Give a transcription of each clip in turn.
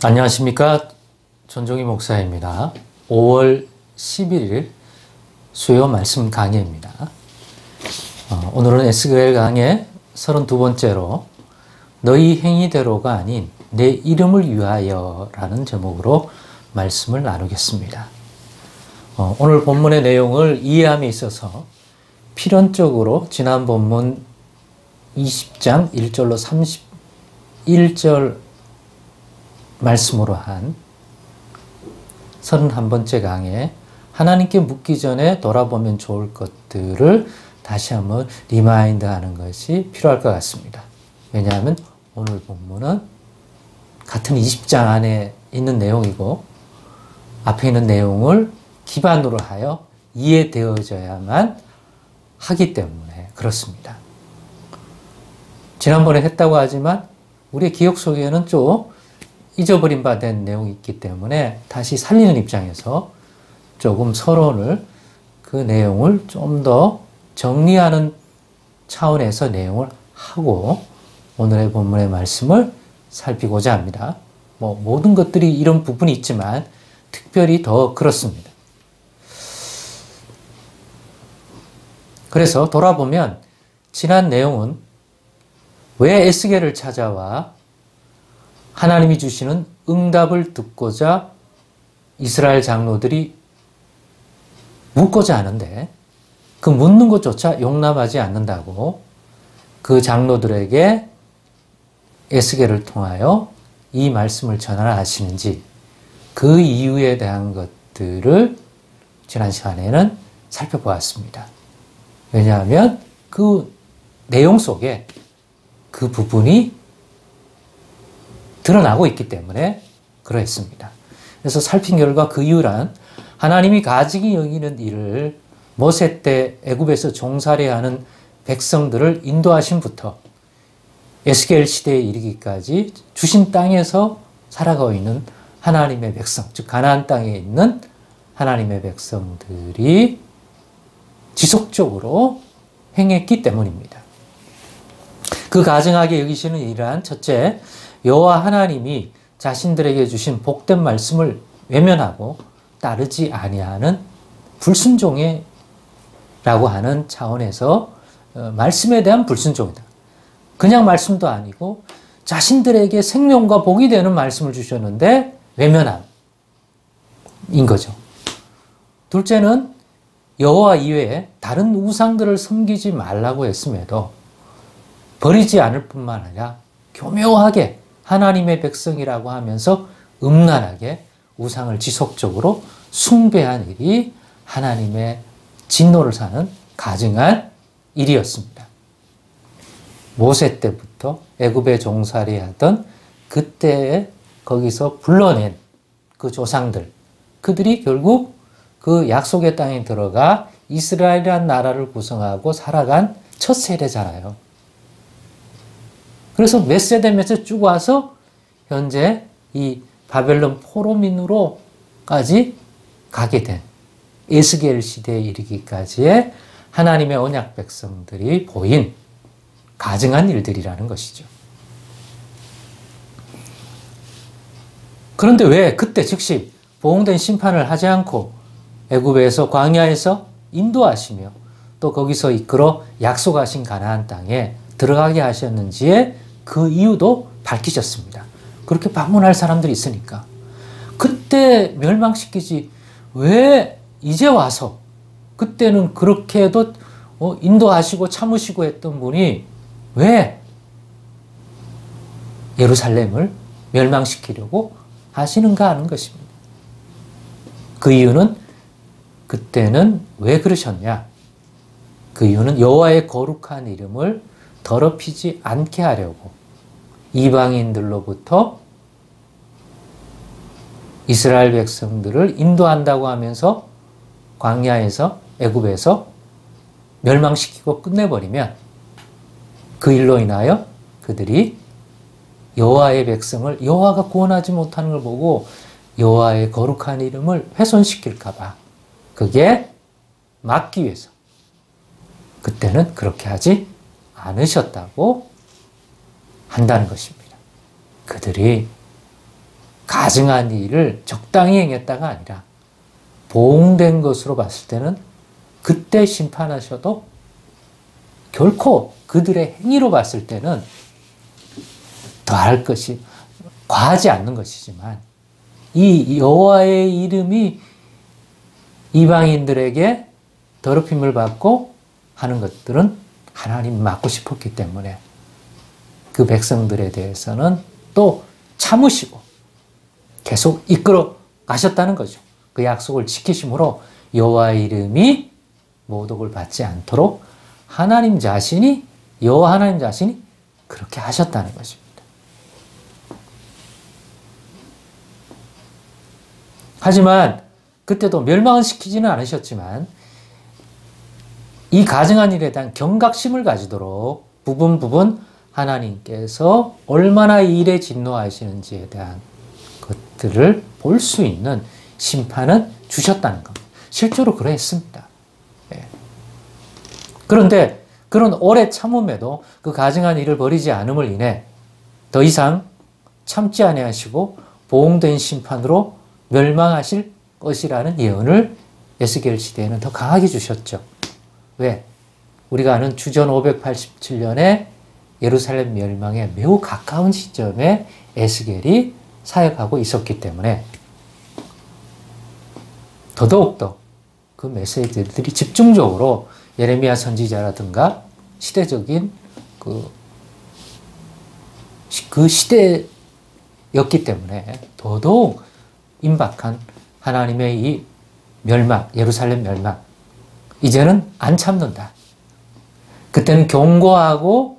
안녕하십니까. 전종희 목사입니다. 5월 11일 수요 말씀 강해입니다. 오늘은 에스겔 강해 32번째로 너희 행위대로가 아닌 내 이름을 위하여 라는 제목으로 말씀을 나누겠습니다. 오늘 본문의 내용을 이해함에 있어서 필연적으로 지난 본문 20장 1절로 31절 말씀으로 한 31번째 강에 하나님께 묻기 전에 돌아보면 좋을 것들을 다시 한번 리마인드 하는 것이 필요할 것 같습니다. 왜냐하면 오늘 본문은 같은 20장 안에 있는 내용이고 앞에 있는 내용을 기반으로 하여 이해되어져야만 하기 때문에 그렇습니다. 지난번에 했다고 하지만 우리의 기억 속에는 좀 잊어버린 바 된 내용이 있기 때문에 다시 살리는 입장에서 조금 서론을 그 내용을 좀 더 정리하는 차원에서 내용을 하고 오늘의 본문의 말씀을 살피고자 합니다. 모든 것들이 이런 부분이 있지만 특별히 더 그렇습니다. 그래서 돌아보면 지난 내용은 왜 에스겔을 찾아와 하나님이 주시는 응답을 듣고자 이스라엘 장로들이 묻고자 하는데 그 묻는 것조차 용납하지 않는다고 그 장로들에게 에스겔을 통하여 이 말씀을 전하라 하시는지 그 이유에 대한 것들을 지난 시간에는 살펴보았습니다. 왜냐하면 그 내용 속에 그 부분이 드러나고 있기 때문에 그러했습니다. 그래서 살핀 결과 그 이유란 하나님이 가증히 여기는 일을 모세 때 애굽에서 종살이하는 백성들을 인도하심부터 에스겔 시대에 이르기까지 주신 땅에서 살아가고 있는 하나님의 백성, 즉 가나안 땅에 있는 하나님의 백성들이 지속적으로 행했기 때문입니다. 그 가증하게 여기시는 일이란 첫째, 여호와 하나님이 자신들에게 주신 복된 말씀을 외면하고 따르지 아니하는 불순종이라고 하는 차원에서 말씀에 대한 불순종이다. 그냥 말씀도 아니고 자신들에게 생명과 복이 되는 말씀을 주셨는데 외면함인 거죠. 둘째는 여호와 이외에 다른 우상들을 섬기지 말라고 했음에도 버리지 않을 뿐만 아니라 교묘하게 하나님의 백성이라고 하면서 음란하게 우상을 지속적으로 숭배한 일이 하나님의 진노를 사는 가증한 일이었습니다. 모세 때부터 애굽에 종살이하던 그때에 거기서 불러낸 그 조상들, 그들이 결국 그 약속의 땅에 들어가 이스라엘이라는 나라를 구성하고 살아간 첫 세대잖아요. 그래서 몇 세대 몇 세대 쭉 와서 현재 이 바벨론 포로민으로까지 가게 된 에스겔 시대에 이르기까지의 하나님의 언약 백성들이 보인 가증한 일들이라는 것이죠. 그런데 왜 그때 즉시 보응된 심판을 하지 않고 애굽에서 광야에서 인도하시며 또 거기서 이끌어 약속하신 가나안 땅에 들어가게 하셨는지에 그 이유도 밝히셨습니다. 그렇게 방문할 사람들이 있으니까. 그때 멸망시키지 왜 이제 와서 그때는 그렇게 해도 인도하시고 참으시고 했던 분이 왜 예루살렘을 멸망시키려고 하시는가 하는 것입니다. 그 이유는 그때는 왜 그러셨냐? 그 이유는 여호와의 거룩한 이름을 더럽히지 않게 하려고 이방인들로부터 이스라엘 백성들을 인도한다고 하면서 광야에서 애굽에서 멸망시키고 끝내버리면 그 일로 인하여 그들이 여호와의 백성을 여호와가 구원하지 못하는 걸 보고 여호와의 거룩한 이름을 훼손시킬까 봐 그게 막기 위해서 그때는 그렇게 하지 않으셨다고 한다는 것입니다. 그들이 가증한 일을 적당히 행했다가 아니라 보응된 것으로 봤을 때는 그때 심판하셔도 결코 그들의 행위로 봤을 때는 더할 것이 과하지 않는 것이지만 이 여호와의 이름이 이방인들에게 더럽힘을 받고 하는 것들은 하나님 막고 싶었기 때문에 그 백성들에 대해서는 또 참으시고 계속 이끌어 가셨다는 거죠. 그 약속을 지키심으로 여호와의 이름이 모독을 받지 않도록 하나님 자신이 여호와 하나님 자신이 그렇게 하셨다는 것입니다. 하지만 그때도 멸망은 시키지는 않으셨지만 이 가증한 일에 대한 경각심을 가지도록 부분 하나님께서 얼마나 이 일에 진노하시는지에 대한 것들을 볼 수 있는 심판은 주셨다는 겁니다. 실제로 그러했습니다. 예. 그런데 그런 오래 참음에도 그 가증한 일을 버리지 않음을 인해 더 이상 참지 아니하시고 보응된 심판으로 멸망하실 것이라는 예언을 에스겔 시대에는 더 강하게 주셨죠. 왜? 우리가 아는 주전 587년에 예루살렘 멸망에 매우 가까운 시점에 에스겔이 사역하고 있었기 때문에 더더욱더 그 메시지들이 집중적으로 예레미야 선지자라든가 시대적인 그 시대였기 때문에 더더욱 임박한 하나님의 이 멸망, 예루살렘 멸망, 이제는 안 참는다. 그때는 경고하고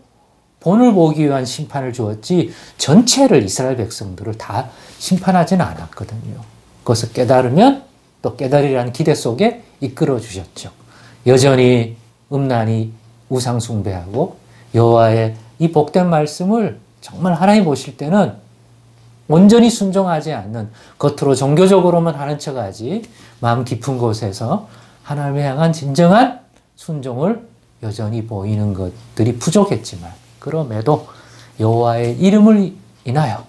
본을 보기 위한 심판을 주었지 전체를 이스라엘 백성들을 다 심판하지는 않았거든요. 그것을 깨달으면 또 깨달으리라는 기대 속에 이끌어 주셨죠. 여전히 음란히 우상 숭배하고 여호와의 이 복된 말씀을 정말 하나님 보실 때는 온전히 순종하지 않는, 겉으로 종교적으로만 하는 척하지 마음 깊은 곳에서 하나님을 향한 진정한 순종을 여전히 보이는 것들이 부족했지만 그럼에도 여호와의 이름을 인하여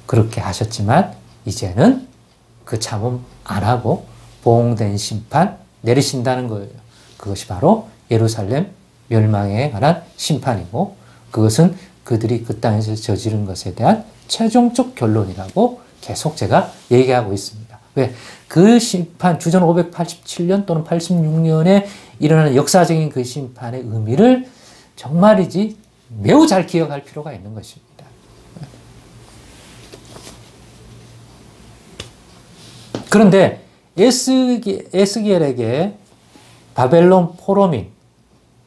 그렇게 하셨지만 이제는 그 참음 안 하고 보응된 심판 내리신다는 거예요. 그것이 바로 예루살렘 멸망에 관한 심판이고 그것은 그들이 그 땅에서 저지른 것에 대한 최종적 결론이라고 계속 제가 얘기하고 있습니다. 왜? 그 심판, 주전 587년 또는 86년에 일어나는 역사적인 그 심판의 의미를 정말이지 매우 잘 기억할 필요가 있는 것입니다. 그런데 에스겔에게 바벨론 포로민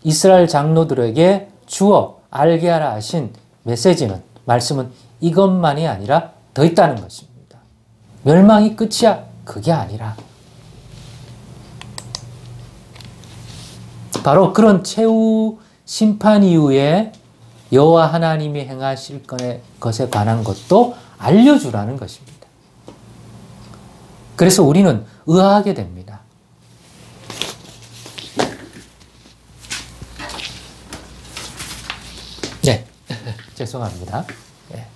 이스라엘 장로들에게 주어 알게 하라 하신 메시지는, 말씀은 이것만이 아니라 더 있다는 것입니다. 멸망이 끝이야. 그게 아니라 바로 그런 최후 심판 이후에 여호와 하나님이 행하실 것에 관한 것도 알려주라는 것입니다. 그래서 우리는 의아하게 됩니다. 네, 죄송합니다. 네.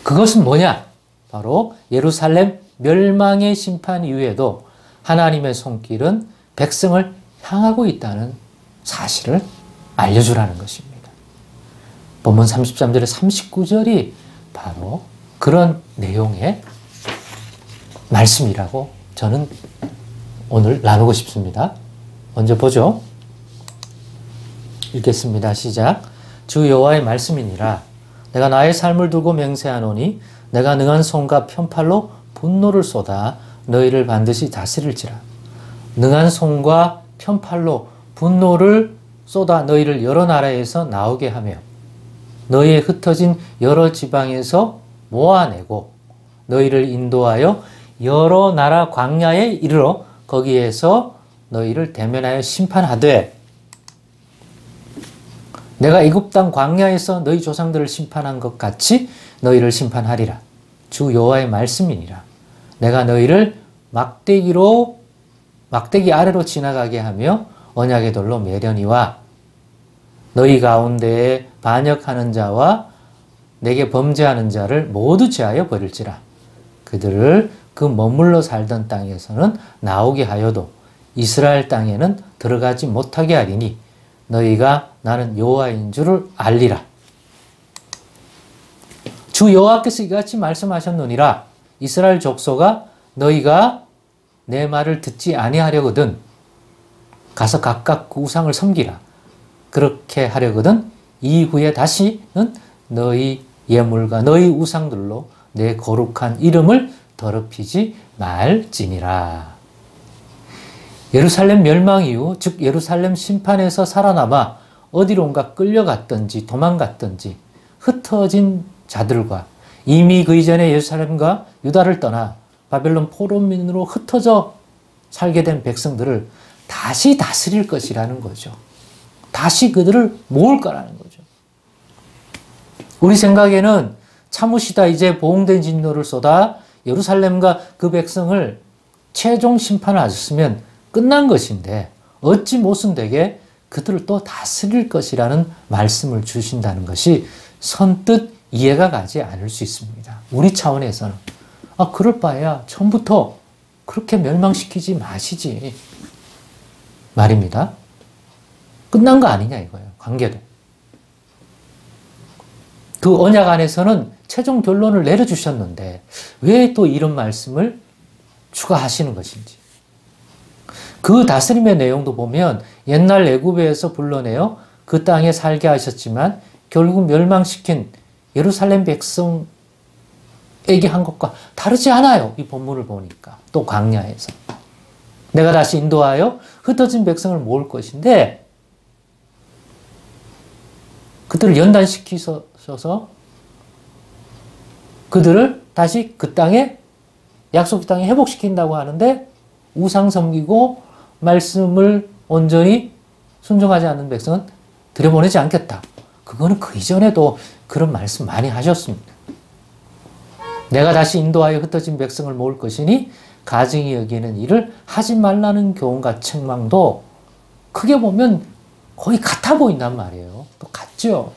그것은 뭐냐? 바로 예루살렘 멸망의 심판 이후에도 하나님의 손길은 백성을 향하고 있다는 사실을 알려주라는 것입니다. 본문 33절에 39절이 바로 그런 내용의 말씀이라고 저는 오늘 나누고 싶습니다. 먼저 보죠. 읽겠습니다. 시작. 주 여호와의 말씀이니라. 내가 나의 삶을 두고 맹세하노니 내가 능한 손과 편팔로 분노를 쏟아 너희를 반드시 다스릴지라. 능한 손과 편팔로 분노를 쏟아 너희를 여러 나라에서 나오게 하며 너희의 흩어진 여러 지방에서 모아내고 너희를 인도하여 여러 나라 광야에 이르러 거기에서 너희를 대면하여 심판하되 내가 애굽 땅 광야에서 너희 조상들을 심판한 것 같이 너희를 심판하리라. 주 여호와의 말씀이니라. 내가 너희를 막대기 아래로 지나가게 하며 언약의 돌로 매려니와 너희 가운데에 반역하는 자와 내게 범죄하는 자를 모두 제하여 버릴지라. 그들을 그 머물러 살던 땅에서는 나오게 하여도 이스라엘 땅에는 들어가지 못하게 하리니 너희가 나는 여호와인 줄을 알리라. 주 여호와께서 이같이 말씀하셨느니라. 이스라엘 족속아, 너희가 내 말을 듣지 아니하려거든 가서 각각 그 우상을 섬기라. 그렇게 하려거든 이후에 다시는 너희 예물과 너희 우상들로 내 거룩한 이름을 더럽히지 말지니라. 예루살렘 멸망 이후, 즉 예루살렘 심판에서 살아남아 어디론가 끌려갔든지 도망갔든지 흩어진 자들과 이미 그 이전에 예루살렘과 유다를 떠나 바벨론 포로민으로 흩어져 살게 된 백성들을 다시 다스릴 것이라는 거죠. 다시 그들을 모을 거라는 거죠. 우리 생각에는 참으시다 이제 보응된 진노를 쏟아 예루살렘과 그 백성을 최종 심판을 하셨으면 끝난 것인데 어찌 모순되게 그들을 또 다스릴 것이라는 말씀을 주신다는 것이 선뜻 이해가 가지 않을 수 있습니다. 우리 차원에서는 그럴 바에야 처음부터 그렇게 멸망시키지 마시지 말입니다. 끝난 거 아니냐 이거예요. 관계도. 그 언약 안에서는 최종 결론을 내려주셨는데 왜 또 이런 말씀을 추가하시는 것인지. 그 다스림의 내용도 보면 옛날 애굽에서 불러내어 그 땅에 살게 하셨지만 결국 멸망시킨 예루살렘 백성에게 한 것과 다르지 않아요. 이 본문을 보니까. 또 광야에서. 내가 다시 인도하여 흩어진 백성을 모을 것인데 그들을 연단시키셔서 그들을 다시 그 땅에 약속 땅에 회복시킨다고 하는데 우상 섬기고 말씀을 온전히 순종하지 않는 백성은 들여보내지 않겠다. 그거는 그 이전에도 그런 말씀 많이 하셨습니다. 내가 다시 인도하여 흩어진 백성을 모을 것이니 가증히 여기는 일을 하지 말라는 교훈과 책망도 크게 보면 거의 같아 보인단 말이에요. 또 같죠.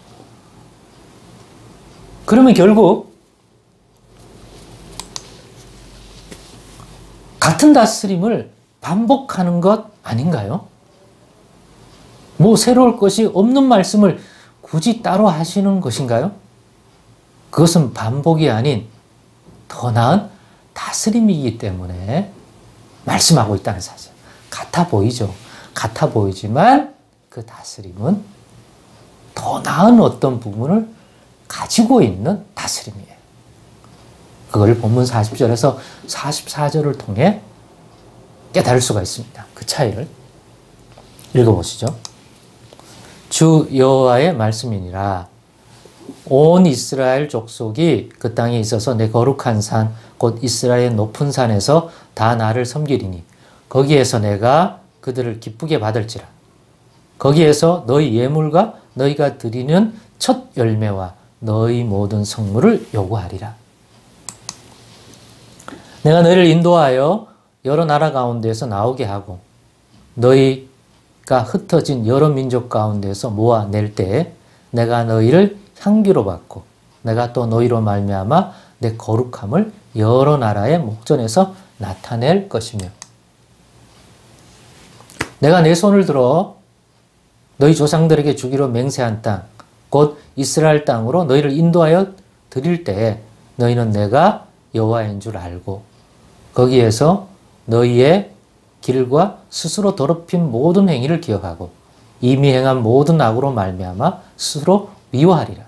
그러면 결국 같은 다스림을 반복하는 것 아닌가요? 뭐 새로울 것이 없는 말씀을 굳이 따로 하시는 것인가요? 그것은 반복이 아닌 더 나은 다스림이기 때문에 말씀하고 있다는 사실. 같아 보이죠. 같아 보이지만 그 다스림은 더 나은 어떤 부분을 가지고 있는 다스림이에요. 그걸 본문 40절에서 44절을 통해 깨달을 수가 있습니다. 그 차이를 읽어보시죠. 주 여호와의 말씀이니라. 온 이스라엘 족속이 그 땅에 있어서 내 거룩한 산 곧 이스라엘 높은 산에서 다 나를 섬기리니 거기에서 내가 그들을 기쁘게 받을지라. 거기에서 너희 예물과 너희가 드리는 첫 열매와 너희 모든 성물을 요구하리라. 내가 너희를 인도하여 여러 나라 가운데에서 나오게 하고 너희가 흩어진 여러 민족 가운데에서 모아낼 때에 내가 너희를 향기로 받고 내가 또 너희로 말미암아 내 거룩함을 여러 나라의 목전에서 나타낼 것이며 내가 내 손을 들어 너희 조상들에게 주기로 맹세한 땅 곧 이스라엘 땅으로 너희를 인도하여 드릴 때에 너희는 내가 여호와인 줄 알고 거기에서 너희의 길과 스스로 더럽힌 모든 행위를 기억하고 이미 행한 모든 악으로 말미암아 스스로 미워하리라.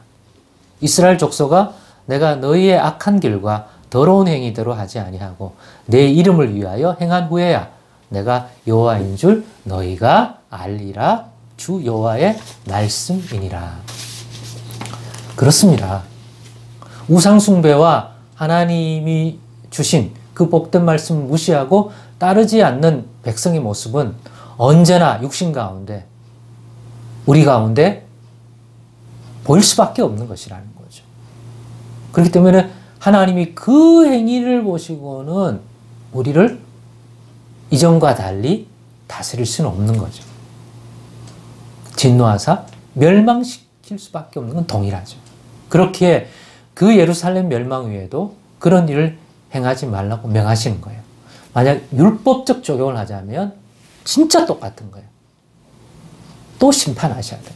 이스라엘 족속아 내가 너희의 악한 길과 더러운 행위대로 하지 아니하고 내 이름을 위하여 행한 후에야 내가 여호와인 줄 너희가 알리라. 주 여호와의 말씀이니라. 그렇습니다. 우상 숭배와 하나님이 주신 그 복된 말씀을 무시하고 따르지 않는 백성의 모습은 언제나 육신 가운데 우리 가운데 보일 수밖에 없는 것이라는 거죠. 그렇기 때문에 하나님이 그 행위를 보시고는 우리를 이전과 달리 다스릴 수는 없는 거죠. 진노하사 멸망시킬 수밖에 없는 건 동일하죠. 그렇게 그 예루살렘 멸망 후에도 그런 일을 행하지 말라고 명하시는 거예요. 만약 율법적 적용을 하자면 진짜 똑같은 거예요. 또 심판하셔야 돼요.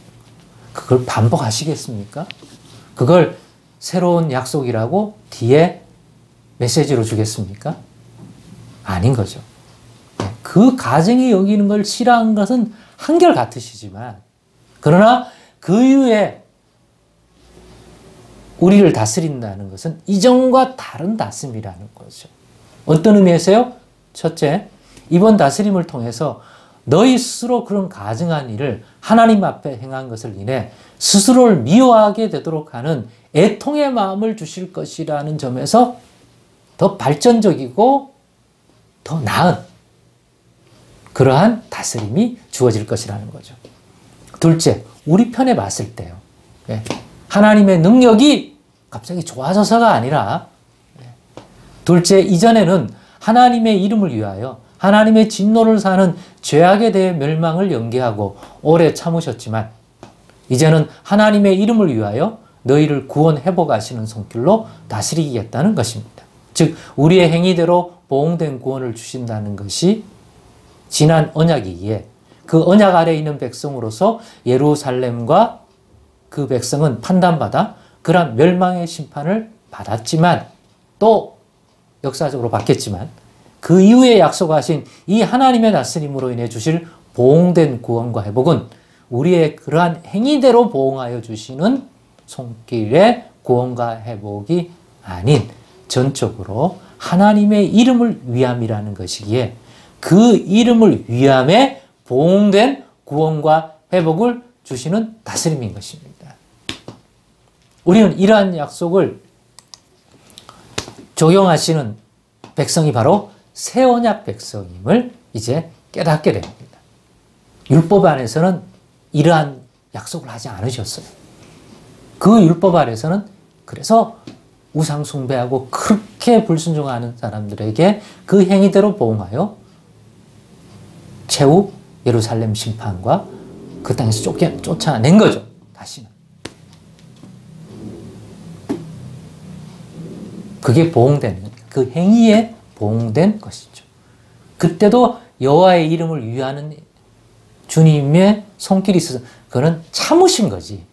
그걸 반복하시겠습니까? 그걸 새로운 약속이라고 뒤에 메시지로 주겠습니까? 아닌 거죠. 그 가정이 여기는 걸 싫어하는 것은 한결같으시지만, 그러나 그 이후에 우리를 다스린다는 것은 이전과 다른 다스림이라는 거죠. 어떤 의미에서요? 첫째, 이번 다스림을 통해서 너희 스스로 그런 가증한 일을 하나님 앞에 행한 것을 인해 스스로를 미워하게 되도록 하는 애통의 마음을 주실 것이라는 점에서 더 발전적이고 더 나은 그러한 다스림이 주어질 것이라는 거죠. 둘째, 우리 편에 봤을 때요. 하나님의 능력이 갑자기 좋아져서가 아니라, 둘째, 이전에는 하나님의 이름을 위하여 하나님의 진노를 사는 죄악에 대해 멸망을 연기하고 오래 참으셨지만, 이제는 하나님의 이름을 위하여 너희를 구원 회복하시는 손길로 다스리겠다는 것입니다. 즉 우리의 행위대로 보응된 구원을 주신다는 것이 지난 언약이기에 그 언약 아래에 있는 백성으로서 예루살렘과 그 백성은 판단받아 그러한 멸망의 심판을 받았지만, 또 역사적으로 바뀌었지만, 그 이후에 약속하신 이 하나님의 다스림으로 인해 주실 보응된 구원과 회복은 우리의 그러한 행위대로 보응하여 주시는 손길의 구원과 회복이 아닌 전적으로 하나님의 이름을 위함이라는 것이기에, 그 이름을 위함에 보응된 구원과 회복을 주시는 다스림인 것입니다. 우리는 이러한 약속을 적용하시는 백성이 바로 새 언약 백성임을 이제 깨닫게 됩니다. 율법 안에서는 이러한 약속을 하지 않으셨어요. 그 율법 아래서는 그래서 우상 숭배하고 그렇게 불순종하는 사람들에게 그 행위대로 보응하여 최후 예루살렘 심판과 그 땅에서 쫓아낸 거죠. 다시는. 그게 보응된, 그 행위에 보응된 것이죠. 그때도 여호와의 이름을 위하는 주님의 손길이 있어서 그는 참으신 거지.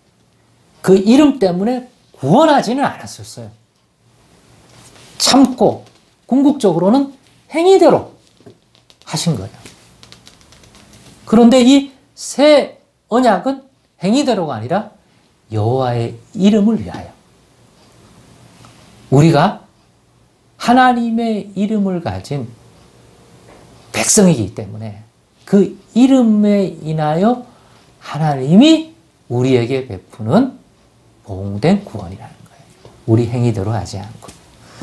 그 이름 때문에 구원하지는 않았었어요. 참고 궁극적으로는 행위대로 하신 거예요. 그런데 이 새 언약은 행위대로가 아니라 여호와의 이름을 위하여, 우리가 하나님의 이름을 가진 백성이기 때문에 그 이름에 인하여 하나님이 우리에게 베푸는 보응된 구원이라는 거예요. 우리 행위대로 하지 않고.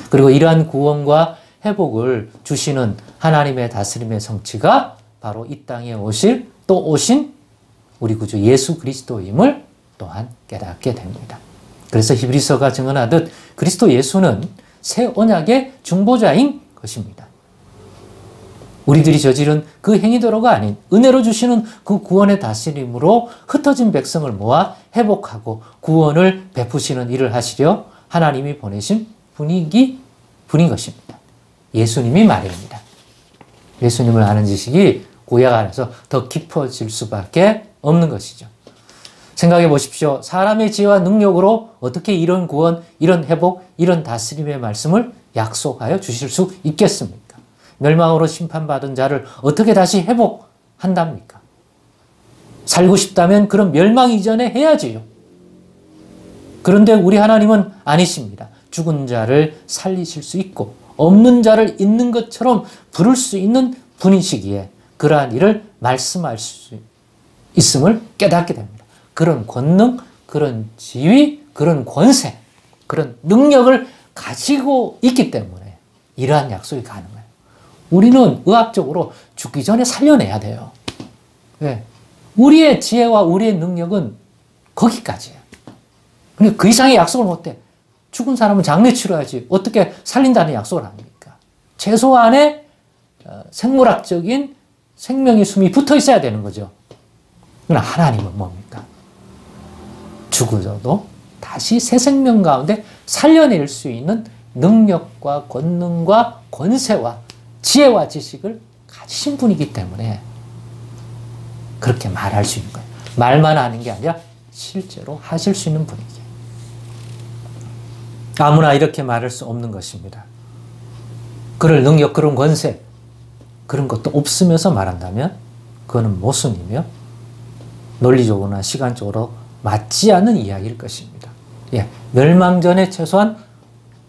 그리고 이러한 구원과 회복을 주시는 하나님의 다스림의 성취가 바로 이 땅에 오신 우리 구주 예수 그리스도임을 또한 깨닫게 됩니다. 그래서 히브리서가 증언하듯 그리스도 예수는 새 언약의 중보자인 것입니다. 우리들이 저지른 그 행위대로가 아닌 은혜로 주시는 그 구원의 다스림으로 흩어진 백성을 모아 회복하고 구원을 베푸시는 일을 하시려 하나님이 보내신 분인 것입니다. 예수님이 말입니다. 예수님을 아는 지식이 구약 안에서 더 깊어질 수밖에 없는 것이죠. 생각해 보십시오. 사람의 지혜와 능력으로 어떻게 이런 구원, 이런 회복, 이런 다스림의 말씀을 약속하여 주실 수 있겠습니까? 멸망으로 심판받은 자를 어떻게 다시 회복한답니까? 살고 싶다면 그런 멸망 이전에 해야지요. 그런데 우리 하나님은 아니십니다. 죽은 자를 살리실 수 있고 없는 자를 있는 것처럼 부를 수 있는 분이시기에 그러한 일을 말씀할 수 있음을 깨닫게 됩니다. 그런 권능, 그런 지위, 그런 권세, 그런 능력을 가지고 있기 때문에 이러한 약속이 가능해요. 우리는 의학적으로 죽기 전에 살려내야 돼요. 왜? 우리의 지혜와 우리의 능력은 거기까지예요. 근데 그 이상의 약속을 못해. 죽은 사람은 장례 치러야지 어떻게 살린다는 약속을 합니까? 최소한의 생물학적인 생명의 숨이 붙어 있어야 되는 거죠. 그러나 하나님은 뭡니까? 죽어도 다시 새 생명 가운데 살려낼 수 있는 능력과 권능과 권세와 지혜와 지식을 가지신 분이기 때문에 그렇게 말할 수 있는 거예요. 말만 하는 게 아니라 실제로 하실 수 있는 분이에요. 아무나 이렇게 말할 수 없는 것입니다. 그럴 능력, 그런 권세, 그런 것도 없으면서 말한다면 그거는 모순이며 논리적으로나 시간적으로 맞지 않는 이야기일 것입니다. 예, 멸망 전에 최소한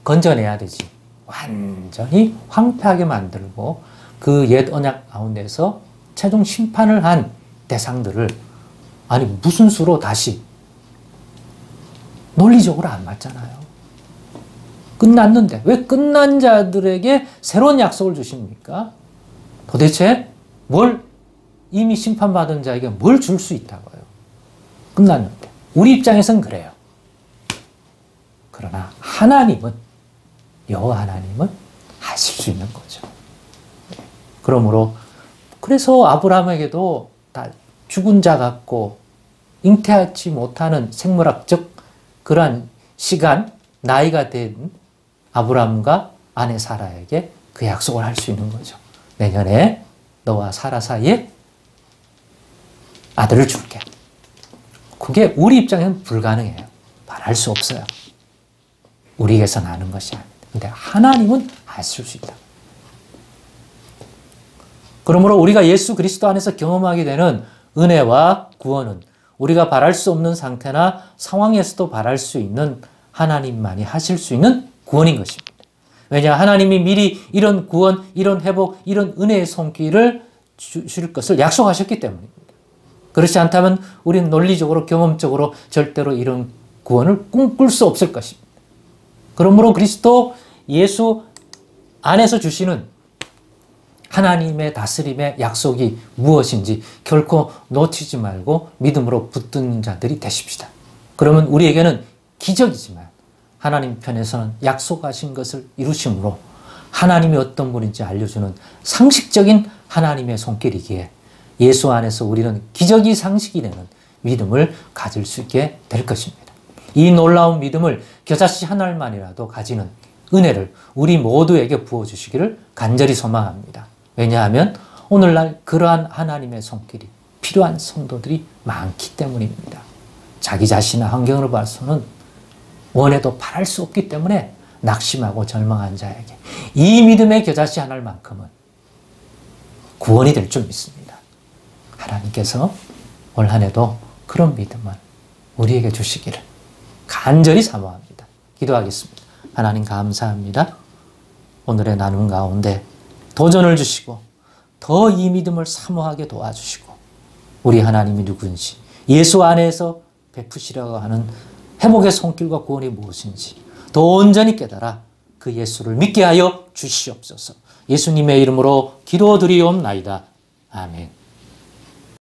건져내야 되지. 완전히 황폐하게 만들고 그 옛 언약 가운데서 최종 심판을 한 대상들을 아니 무슨 수로 다시 논리적으로 안 맞잖아요. 끝났는데 왜 끝난 자들에게 새로운 약속을 주십니까? 도대체 뭘 이미 심판받은 자에게 뭘 줄 수 있다고요? 끝났는데. 우리 입장에선 그래요. 그러나 하나님은 여호와 하나님은 하실 수 있는 거죠. 그러므로 그래서 아브라함에게도 다 죽은 자 같고 잉태하지 못하는 생물학적 그러한 시간, 나이가 된 아브라함과 아내 사라에게 그 약속을 할 수 있는 거죠. 내년에 너와 사라 사이에 아들을 줄게. 그게 우리 입장에는 불가능해요. 말할 수 없어요. 우리에게서 나는 것이 아닙니다. 근데 하나님은 하실 수 있다. 그러므로 우리가 예수 그리스도 안에서 경험하게 되는 은혜와 구원은 우리가 바랄 수 없는 상태나 상황에서도 바랄 수 있는 하나님만이 하실 수 있는 구원인 것입니다. 왜냐 하나님이 미리 이런 구원, 이런 회복, 이런 은혜의 손길을 주실 것을 약속하셨기 때문입니다. 그렇지 않다면 우리는 논리적으로 경험적으로 절대로 이런 구원을 꿈꿀 수 없을 것입니다. 그러므로 그리스도 예수 안에서 주시는 하나님의 다스림의 약속이 무엇인지 결코 놓치지 말고 믿음으로 붙드는 자들이 되십시다. 그러면 우리에게는 기적이지만 하나님 편에서는 약속하신 것을 이루심으로 하나님이 어떤 분인지 알려주는 상식적인 하나님의 손길이기에 예수 안에서 우리는 기적이 상식이 되는 믿음을 가질 수 있게 될 것입니다. 이 놀라운 믿음을 겨자씨 한 알만이라도 가지는 은혜를 우리 모두에게 부어주시기를 간절히 소망합니다. 왜냐하면 오늘날 그러한 하나님의 손길이 필요한 성도들이 많기 때문입니다. 자기 자신의 환경으로 봐서는 원해도 바랄 수 없기 때문에 낙심하고 절망한 자에게 이 믿음의 겨자씨 한 알만큼은 구원이 될 줄 믿습니다. 하나님께서 올 한 해도 그런 믿음을 우리에게 주시기를 간절히 사모합니다. 기도하겠습니다. 하나님 감사합니다. 오늘의 나눔 가운데 도전을 주시고 더 이 믿음을 사모하게 도와주시고 우리 하나님이 누구인지 예수 안에서 베푸시려고 하는 회복의 손길과 구원이 무엇인지 더 온전히 깨달아 그 예수를 믿게 하여 주시옵소서. 예수님의 이름으로 기도드리옵나이다. 아멘.